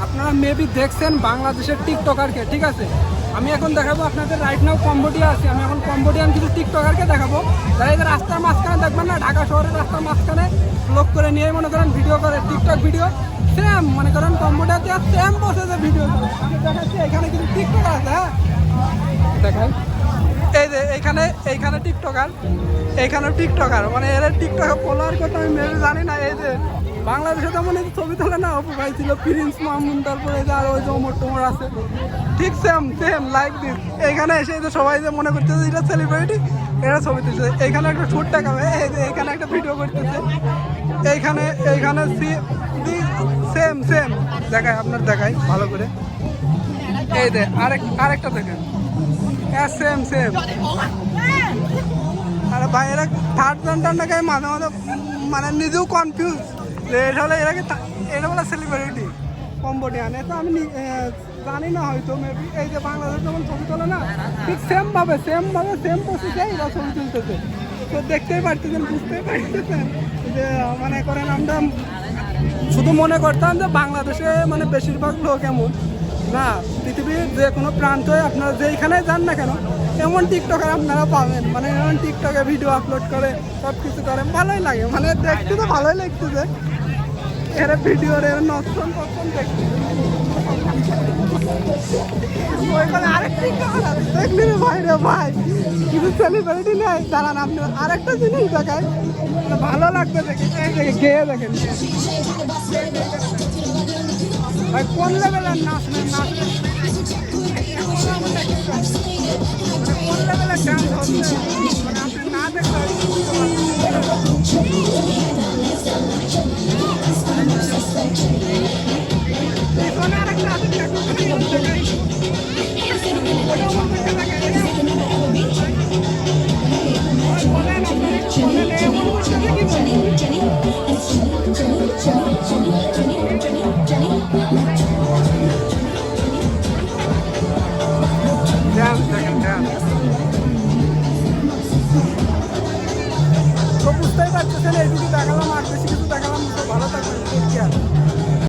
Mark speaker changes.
Speaker 1: আপনারা মেবি দেখছেন বাংলাদেশের টিকটকারকে, ঠিক আছে। আমি এখন দেখাবো আপনাদের রাইট নাও কম্বোডিয়া আছে, আমি এখন কম্বোডিয়ান কিছু টিকটকারকে দেখাবো যারা এদের রাস্তার মাঝখানে দেখবেন না, ঢাকা শহরের রাস্তার মাঝখানে ব্লগ করে নিয়ে মনে করেন ভিডিও করে, টিকটক ভিডিও সেম মনে করেন কম্বোডিয়াতে সেম প্রসেসে ভিডিও করে। আমি দেখাচ্ছি এখানে কিছু টিকটকার আছে, হ্যাঁ দেখাই। এই যে এইখানে টিকটকার মানে এর টিকটকে ফলোয়ার কথা আমি মেবি জানি না। এই যে বাংলাদেশে তেমন এই ছবি তোলে না, অপু ভাই ছিল, প্রিন্স মামুন, তারপরে যে আর ওই যে ওমর টোমর আছে, ঠিক সেম লাইক দিস। এইখানে এসে যে সবাই যে মনে করতেছে এটা সেলিব্রিটি, এরা ছবি তুলছে। এইখানে একটা শুট দেখাবে, এই যে এইখানে একটা ভিডিও করতেছে, এইখানে সেম দেখায়, আপনার দেখাই ভালো করে। এই যে আরেকটা দেখেন, সেম আরে ভাই এরা থার্ড জেন্ডার নাকি মাঝে মানে নিজেও কনফিউজ যে এটা হলে এটা বলে সেলিব্রিটি কম্বোডিয়ান। এটা আমি জানি না, হয়তো মেবি এই যে বাংলাদেশ যেমন ছবি তোলে না, ঠিক সেম প্রসেসে এরা ছবি তুলতেছে। তো দেখতেই পারতেছেন, বুঝতেই পারতেছেন যে মানে করেন আমরা শুধু মনে করতাম যে বাংলাদেশে মানে বেশিরভাগ লোক এমন না, পৃথিবীর যে কোনো প্রান্তে আপনারা যেইখানে যান না কেন এমন টিকটকার আপনারা পাবেন, মানে এমন টিকটকে ভিডিও আপলোড করে সব কিছু করে, ভালোই লাগে, মানে দেখতে তো ভালোই লাগতেছে। এর ভিডিওর নতুন দেখতে ওইখানে আরেক টিকটকার আছে, দেখলি রে ভাই রে ভাই, কিছু সেলিব্রিটি নেই, দাঁড়ান আপনি আরেকটা জিনিস দেখায়, ভালো লাগবে দেখে। এই দেখে গেয়ে দেখেন ভাই কোন লেভেলের নাচ কোন লেভেলের ডান্স হচ্ছে, মানে আপনি না দেখলে আরেকটা আছে